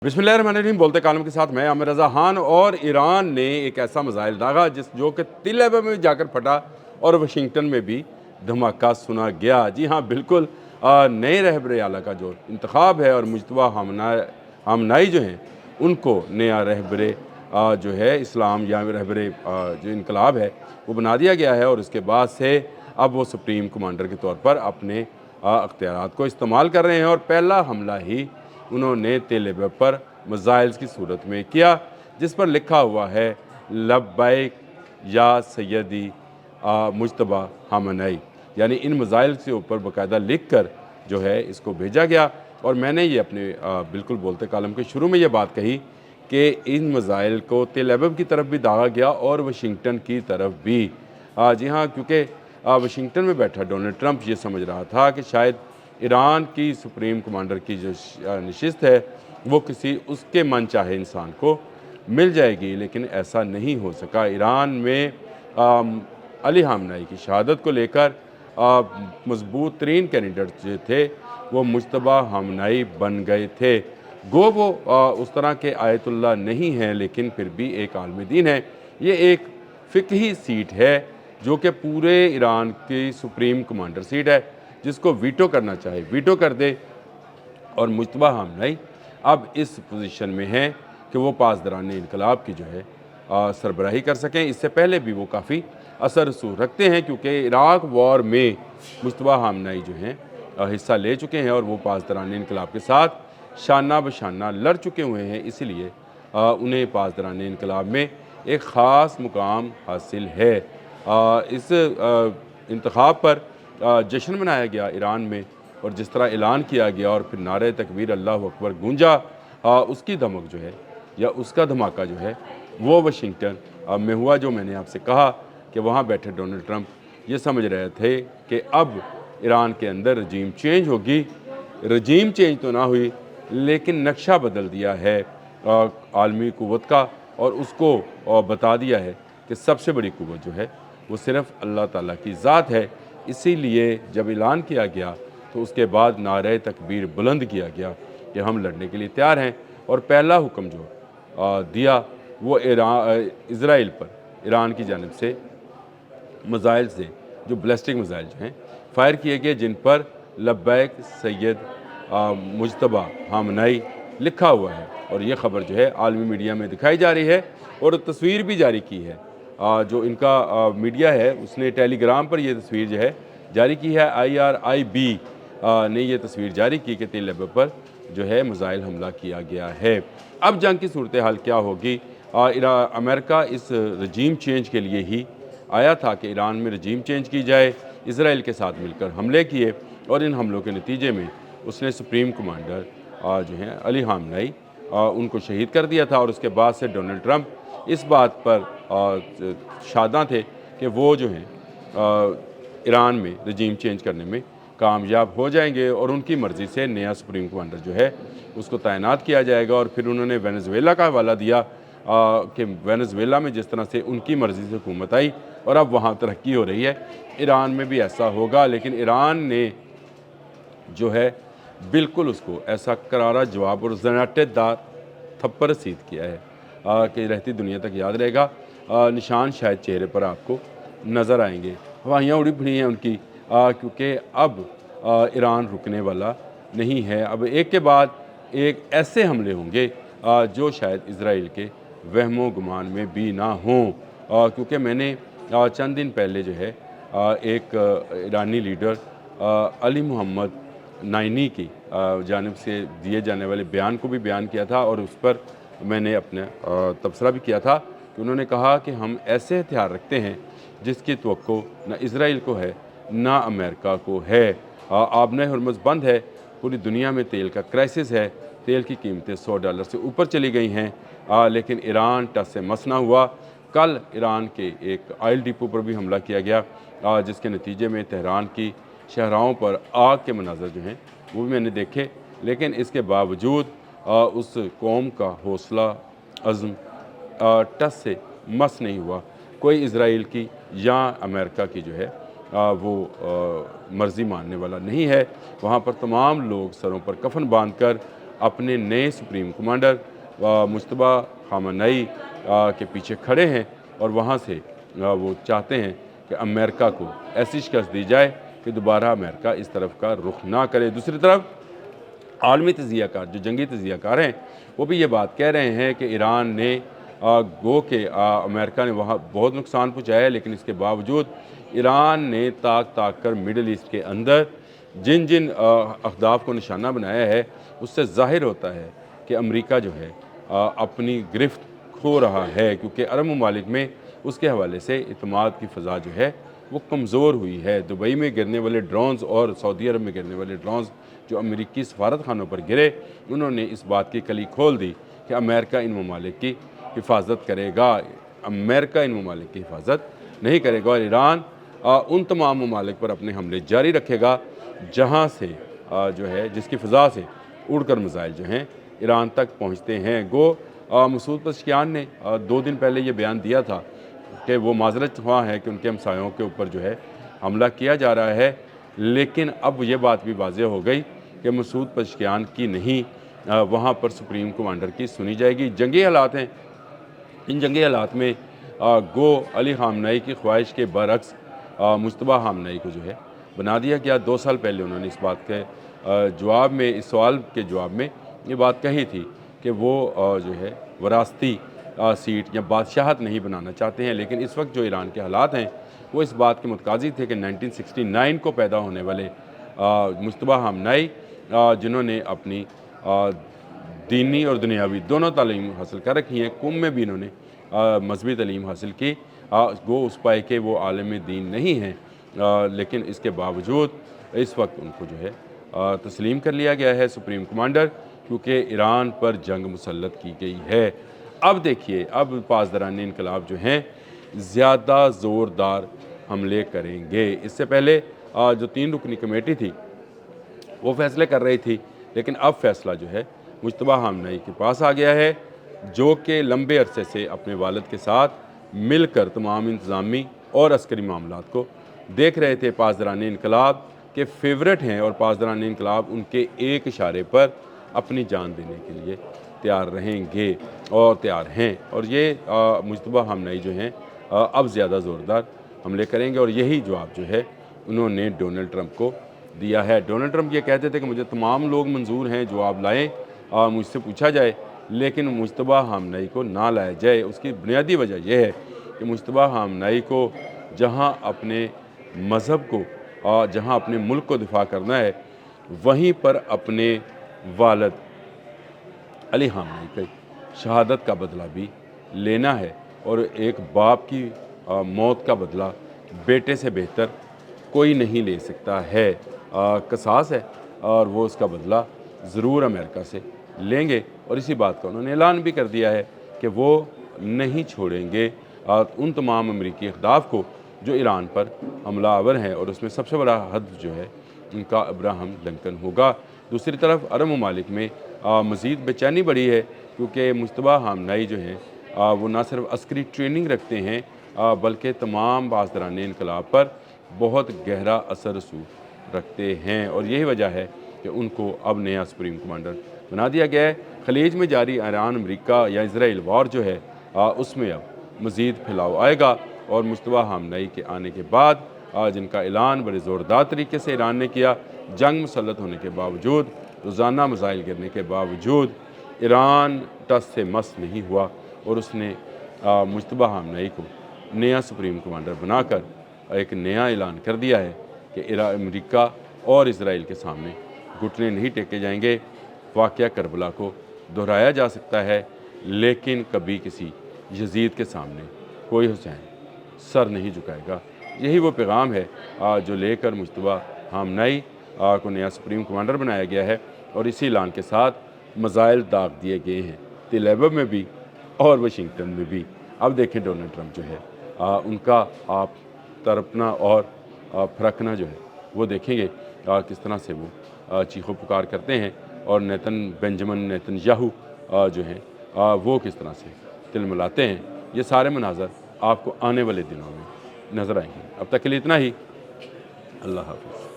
बिस्मिल्लाहिर्रहमानिर्रहीम। बोलते कालम के साथ मैं आमिर रज़ा खान। और ईरान ने एक ऐसा मिसाइल दागा जो कि तिल अबब में जाकर फटा और वाशिंगटन में भी धमाका सुना गया। जी हाँ, बिल्कुल नए रहबर आला का जो इंतखाब है और मुजतबा हामनाई जो हैं उनको नया रहबर जो है इस्लाम या रहबर जो इनकलाब है वो बना दिया गया है। और इसके बाद से अब वो सुप्रीम कमांडर के तौर पर अपने अख्तियारात को इस्तेमाल कर रहे हैं। और पहला हमला ही उन्होंने तेल अबब पर मिसाइल्स की सूरत में किया, जिस पर लिखा हुआ है लब्बैक या सैयदी मुजतबा हामनाई। यानी इन मिसाइल के ऊपर बाकायदा लिख कर जो है इसको भेजा गया। और मैंने ये अपने बिल्कुल बोलते कालम के शुरू में ये बात कही कि इन मिसाइल को तेल अबब की तरफ भी दागा गया और वाशिंगटन की तरफ भी। जी हाँ, क्योंकि वाशिंगटन में बैठा डोनाल्ड ट्रंप ये समझ रहा था कि शायद ईरान की सुप्रीम कमांडर की जो नशिस्त है वो किसी उसके मन चाहे इंसान को मिल जाएगी, लेकिन ऐसा नहीं हो सका। ईरान में अली हामनाई की शहादत को लेकर मजबूत तरीन कैंडिडेट जो थे वो मुजतबा हामनाई बन गए थे। गो वो उस तरह के आयतुल्लाह नहीं हैं, लेकिन फिर भी एक आलमी दीन है। ये एक फ़िक़ही सीट है जो कि पूरे ईरान की सुप्रीम कमांडर सीट है, जिसको वीटो करना चाहे वीटो कर दे। और मुजतबा हामनाई अब इस पोजीशन में हैं कि वो पासदारान इनकलाब की जो है सरबराही कर सकें। इससे पहले भी वो काफ़ी असर रसूख रखते हैं, क्योंकि इराक वॉर में मुजतबा हामनाई जो हैं हिस्सा ले चुके हैं और वो पासदारान इनकलाब के साथ शाना बशाना लड़ चुके हुए हैं। इसीलिए उन्हें पासदारान इनकलाब में एक ख़ास मुकाम हासिल है। इस इंतखाब पर जश्न मनाया गया ईरान में, और जिस तरह ऐलान किया गया और फिर नारे तकबीर अल्लाहु अकबर गूंजा, उसकी धमक जो है या उसका धमाका जो है वो वाशिंगटन में हुआ। जो मैंने आपसे कहा कि वहाँ बैठे डोनाल्ड ट्रंप ये समझ रहे थे कि अब ईरान के अंदर रजीम चेंज होगी। रजीम चेंज तो ना हुई, लेकिन नक्शा बदल दिया है आलमी क़ुव्वत का, और उसको बता दिया है कि सबसे बड़ी क़ुव्वत जो है वो सिर्फ़ अल्लाह ताला की ज़ात है। इसीलिए जब ऐलान किया गया तो उसके बाद नारे तकबीर बुलंद किया गया कि हम लड़ने के लिए तैयार हैं। और पहला हुक्म जो दिया वो इज़राइल पर ईरान की जानिब से मिसाइल से जो बैलिस्टिक मिसाइल जो हैं फ़ायर किए गए, जिन पर लब्बैक सैयद मुजतबा हामनाई लिखा हुआ है। और ये ख़बर जो है आलमी मीडिया में दिखाई जा रही है और तस्वीर भी जारी की है। जो इनका मीडिया है उसने टेलीग्राम पर यह तस्वीर जो है जारी की है। IRIB ने यह तस्वीर जारी की कि तेल अबब पर जो है मिसाइल हमला किया गया है। अब जंग की सूरत हाल क्या होगी? अमेरिका इस रजीम चेंज के लिए ही आया था कि ईरान में रजीम चेंज की जाए। इसराइल के साथ मिलकर हमले किए और इन हमलों के नतीजे में उसने सुप्रीम कमांडर जो हैं अली हामनाई उनको शहीद कर दिया था। और उसके बाद से डोनाल्ड ट्रंप इस बात पर शादा थे कि वो जो हैं ईरान में रजीम चेंज करने में कामयाब हो जाएंगे और उनकी मर्ज़ी से नया सुप्रीम कमांडर जो है उसको तैनात किया जाएगा। और फिर उन्होंने वेनेज़ुएला का हवाला दिया कि वेनेज़ुएला में जिस तरह से उनकी मर्ज़ी से हुकूमत आई और अब वहाँ तरक्की हो रही है, ईरान में भी ऐसा होगा। लेकिन ईरान ने जो है बिल्कुल उसको ऐसा करारा जवाब और ज़नाटेदार थप्पड़ रसीद किया है कि रहती दुनिया तक याद रहेगा। निशान शायद चेहरे पर आपको नज़र आएंगे। हवाइयाँ उड़ी पड़ी हैं उनकी, क्योंकि अब ईरान रुकने वाला नहीं है। अब एक के बाद एक ऐसे हमले होंगे जो शायद इज़राइल के वहमो गुमान में भी ना हों। क्योंकि मैंने चंद दिन पहले जो है एक ईरानी लीडर अली मोहम्मद नाइनी की जानिब से दिए जाने वाले बयान को भी बयान किया था, और उस पर मैंने अपना तबसरा भी किया था कि उन्होंने कहा कि हम ऐसे हथियार रखते हैं जिसकी तवक्को न इज़राइल को है ना अमेरिका को है। आबने हरमुज़ बंद है, पूरी दुनिया में तेल का क्राइसिस है, तेल की कीमतें $100 से ऊपर चली गई हैं, लेकिन ईरान टस से मस ना हुआ। कल ईरान के एक ऑयल डिपो पर भी हमला किया गया, जिसके नतीजे में तेहरान की शहराओं पर आग के मनाज़र जो हैं वो भी मैंने देखे। लेकिन इसके बावजूद उस कौम का हौसला अज़्म टस से मस नहीं हुआ। कोई इज़राइल की या अमेरिका की जो है वो मर्ज़ी मानने वाला नहीं है। वहाँ पर तमाम लोग सरों पर कफन बांध कर अपने नए सुप्रीम कमांडर मुज्तबा खामनेई के पीछे खड़े हैं और वहाँ से वो चाहते हैं कि अमेरिका को ऐसी शिकस्त दी जाए कि दोबारा अमेरिका इस तरफ का रुख ना करे। दूसरी तरफ आलमी तजियाकार, जो जंगी तजियाकार हैं, वो भी ये बात कह रहे हैं कि ईरान ने गो के अमेरिका ने वहाँ बहुत नुकसान पहुँचाया है, लेकिन इसके बावजूद ईरान ने ताक कर मिडल ईस्ट के अंदर जिन जिन अहदाफ को निशाना बनाया है, उससे ज़ाहिर होता है कि अमेरिका जो है अपनी गिरफ्त खो रहा है, क्योंकि अरब ममालिक में उसके हवाले से इत्मीनान की फ़ज़ा जो है वो कमज़ोर हुई है। दुबई में गिरने वाले ड्रोन्स और सऊदी अरब में गिरने वाले ड्रोन्स जो अमेरिकी सफारत खानों पर गिरे, उन्होंने इस बात की कली खोल दी कि अमेरिका इन ममालिक की हिफाजत करेगा। अमेरिका इन ममालिक की हिफाजत नहीं करेगा और ईरान उन तमाम ममालिक पर अपने हमले जारी रखेगा जहाँ से जो है जिसकी फ़ज़ा से उड़कर मिसाइल जो हैं ईरान तक पहुँचते हैं। गो मसूद पज़ेश्कियान ने 2 दिन पहले ये बयान दिया था कि वो माजरत ख्वाह है कि उनके हमसायों के ऊपर जो है हमला किया जा रहा है, लेकिन अब ये बात भी वाज़ेह हो गई कि मसूद पज़ेश्कियान की नहीं वहाँ पर सुप्रीम कमांडर की सुनी जाएगी। जंगी हालात हैं, इन जंगी हालात में गो अली खामनेई की ख्वाहिश के बरक्स मुज्तबा खामनेई को जो है बना दिया गया। 2 साल पहले उन्होंने इस बात के जवाब में, इस सवाल के जवाब में ये बात कही थी कि वो जो है वरासती सीट या बादशाहत नहीं बनाना चाहते हैं, लेकिन इस वक्त जो ईरान के हालात हैं वो इस बात के मुतकाज़ी थे कि 1969 को पैदा होने वाले मुज्तबा खामनेई जिन्होंने अपनी दीनी और दुनियावी दोनों तालीम हासिल कर रखी हैं, कुम में भी इन्होंने मजहबी तालीम हासिल की, गो उस पाए के वो आलिम दीन नहीं हैं, लेकिन इसके बावजूद इस वक्त उनको जो है तस्लीम कर लिया गया है सुप्रीम कमांडर, क्योंकि ईरान पर जंग मुसल्लत की गई है। अब देखिए, अब पासदारानी इनकलाब जो हैं ज़्यादा ज़ोरदार हमले करेंगे। इससे पहले जो 3 रुकनी कमेटी थी वो फैसले कर रही थी, लेकिन अब फैसला जो है मुज्तबा खामनेई के पास आ गया है, जो कि लंबे अरसे से अपने वालिद के साथ मिलकर तमाम इंतज़ामी और अस्करी मामलात को देख रहे थे। पासदारानी इनकलाब के फेवरेट हैं और पासदारानी इनकलाब उनके एक इशारे पर अपनी जान देने के लिए तैयार रहेंगे और तैयार हैं। और ये मुज्तबा खामनेई जो हैं अब ज़्यादा ज़ोरदार हमले करेंगे और यही जवाब जो है उन्होंने डोनाल्ड ट्रंप को दिया है। डोनाल्ड ट्रंप ये कहते थे कि मुझे तमाम लोग मंजूर हैं जो आप लाएँ, मुझसे पूछा जाए, लेकिन मुज्तबा खामनेई को ना लाया जाए। उसकी बुनियादी वजह यह है कि मुज्तबा खामनेई को जहाँ अपने मज़हब को जहाँ अपने मुल्क को दिफा करना है, वहीं पर अपने वालिद अली खामनेई की शहादत का बदला भी लेना है। और एक बाप की मौत का बदला बेटे से बेहतर कोई नहीं ले सकता है। कसास है और वो उसका बदला ज़रूर अमेरिका से लेंगे और इसी बात का उन्होंने ऐलान भी कर दिया है कि वो नहीं छोड़ेंगे उन तमाम अमरीकी अहदाफ को जो ईरान पर हमलावर हैं, और उसमें सबसे बड़ा हद जो है उनका अब्राहम लिंकन होगा। दूसरी तरफ अरब ममालिक में मज़ीद बेचैनी बढ़ी है, क्योंकि मुज्तबा खामनेई जो हैं वो ना सिर्फ अस्करी ट्रेनिंग रखते हैं बल्कि तमाम पासदारानी इनकलाब पर बहुत गहरा असर रसूख रखते हैं, और यही वजह है कि उनको अब नया सुप्रीम कमांडर बना दिया गया है। खलीज में जारी ईरान अमेरिका या इसराइल वार जो है उसमें अब मज़ीद फैलाव आएगा, और मुज्तबा खामनेई के आने के बाद जिनका ऐलान बड़े ज़ोरदार तरीके से ईरान ने किया, जंग मुसल्लत होने के बावजूद, रोज़ाना मिसाइल गिरने के बावजूद ईरान टस से मस नहीं हुआ और उसने मुज्तबा खामनेई को नया सुप्रीम कमांडर बनाकर एक नया ऐलान कर दिया है कि अमेरिका और इसराइल के सामने घुटने नहीं टेके जाएंगे। वाक़या करबला को दोहराया जा सकता है, लेकिन कभी किसी यजीद के सामने कोई हुसैन सर नहीं झुकाएगा। यही वो पैगाम है जो लेकर मुज्तबा खामनेई को नया सुप्रीम कमांडर बनाया गया है, और इसी ऐलान के साथ मज़ाइल दाग दिए गए हैं तेल अवीव में भी और वाशिंगटन में भी। अब देखें डोनाल्ड ट्रंप जो है उनका आप तरपना और फरकना जो है वो देखेंगे किस तरह से वो चीखो पुकार करते हैं, और बेंजामिन नेतन्याहू जो हैं वो किस तरह से तिलमिलाते हैं। ये सारे मनाज़र आपको आने वाले दिनों में नज़र आएंगे। अब तक के लिए इतना ही। अल्लाह हाफ़िज़।